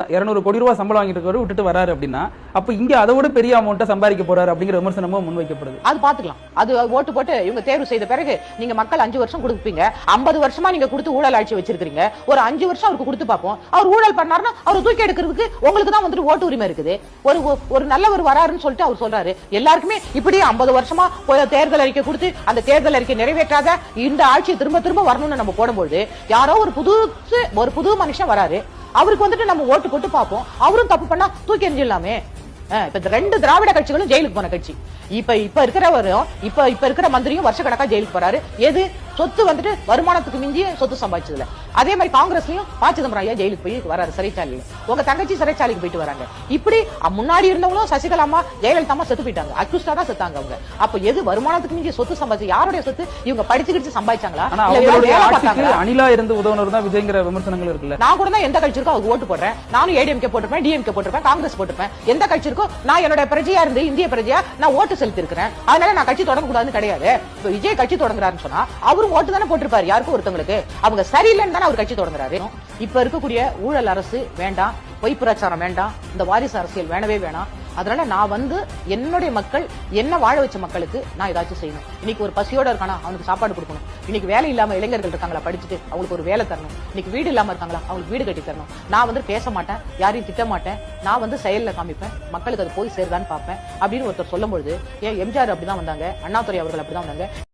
200 கோடி ரூபாய் சம்பளம் வாங்கிட்டு இருக்காரு விட்டுட்டு வராரு அப்படின்னா அப்ப இங்க அதை விட பெரிய அமௌண்ட்டை சம்பாதிக்க போறாரு அப்படிங்கிற விமர்சனமும் முன்வைக்கப்படுது. அது பாத்துக்கலாம். அது ஓட்டு போட்டு இவங்க தேர்வு செய்த பிறகு நீங்க மக்கள் 5 வருஷம் கொடுப்பீங்க. 50 வருஷமா நீங்க கொடுத்து ஊழல் ஆட்சி வச்சிருக்கீங்க. ஒரு 5 வருஷம் அவருக்கு கொடுத்து பார்ப்போம். அவர் ஊழல் பண்ணாருன்னா அவர் தூக்கி எடுக்கிறதுக்கு உங்களுக்கு தான் வந்துட்டு ஓட்டு உரிமை இருக்குது. ஒரு நல்லவர் வராருன்னு சொல்லிட்டு அவர் சொல்றாரு. எல்லாருக்குமே இப்படி 50 வருஷமா தேர்தல் அறிக்கை கொடுத்து அந்த தேர்தல் அறிக்கை நிறைவேற்றாத இந்த ஆட்சியை திரும்ப திரும்ப வரணும்னு நம்ம போடும்போது யாரோ ஒரு புது மனுஷன் வராரு. அவருக்கு வந்துட்டு நம்ம ஓட்டு போட்டு பார்ப்போம். அவரும் தப்பு பண்ணா தூக்கி எறிஞ்சிடலாமே. இப்ப 2 திராவிட கட்சிகளும் ஜெயிலுக்கு போன கட்சி. இப்ப இருக்கிறவரும் இப்ப இருக்கிற மந்திரியும் வருஷ கணக்கா ஜெயிலுக்கு போறாரு. எது சொத்து வந்துட்டு வருமானத்துக்கு மிஞ்சிய சொத்து சம்பாதிச்சதுல. அதே மாதிரி காங்கிரஸ்லயும் ப. சிதம்பரம் ஐயா ஜெயிலுக்கு போய் வராரு சிறைச்சாலையில. உங்க தங்கச்சி சிறைச்சாலைக்கு போயிட்டு வராங்க. இப்படி முன்னாடி இருந்தவங்களும் சசிகலா அம்மா ஜெயலலிதா அம்மா செத்து போயிட்டாங்க. அக்யூஸ்டா தான் செத்தாங்க அவங்க. அப்ப எது வருமானத்துக்கு மிஞ்சிய சொத்து சம்பாதிச்சு யாருடைய சொத்து இவங்க படிச்சுக்கிட்டு சம்பாதிச்சாங்களா? அணிலா இருந்து உதவுனர் தான் விஜய்ங்கிற விமர்சனங்கள் இருக்குல்ல. நான் கூட தான் எந்த கட்சி இருக்கோ அவங்க ஓட்டு போடுறேன். நானும் ஏடிஎம்கே போட்டிருப்பேன், டிஎம்கே போட்டிருப்பேன், காங்கிரஸ் போட்டிருப்பேன். எந்த கட்சி இருக்கோ நான் என்னோட பிரஜையா இருந்து இந்திய பிரஜையா நான் ஓட்டு செலுத்தி இருக்கிறேன். அதனால நான் கட்சி தொடங்க கூடாதுன்னு கிடையாது. இப்ப விஜய் கட்சி தொடங்குறாருன்னு சொன்னா அவரும் ஓட்டு தானே போட்டிருப்பாரு யாருக்கும் ஒருத்தவங்களுக்கு. அவங்க சரியில்லைன்னு தானே அவர் கட்சி தொடங்குறாரு. இப்ப இருக்கக்கூடிய ஊழல் அரசு வேண்டாம், பொய் பிரச்சாரம் வேண்டாம், இந்த வாரிசு அரசியல் வேணவே வேணாம். அதனால நான் என்னுடைய மக்கள் என்ன வாழ வச்ச மக்களுக்கு நான் ஏதாச்சும் செய்யணும். இன்னைக்கு ஒரு பசியோட இருக்கானா அவனுக்கு சாப்பாடு கொடுக்கணும். இன்னைக்கு வேலை இல்லாம இளைஞர்கள் இருக்காங்களா படிச்சுட்டு அவங்களுக்கு ஒரு வேலை தரணும். இன்னைக்கு வீடு இல்லாம இருக்காங்களா அவங்களுக்கு வீடு கட்டி தரணும். நான் பேச மாட்டேன், யாரையும் திட்ட மாட்டேன், நான் செயல்ல காமிப்பேன், மக்களுக்கு அது போய் சேருதான்னு பார்ப்பேன் அப்படின்னு ஒருத்தர் சொல்லும் பொழுது எம்ஜிஆர் அப்படிதான் வந்தாங்க, அண்ணாதுரை அவர்கள் அப்படிதான் வந்தாங்க.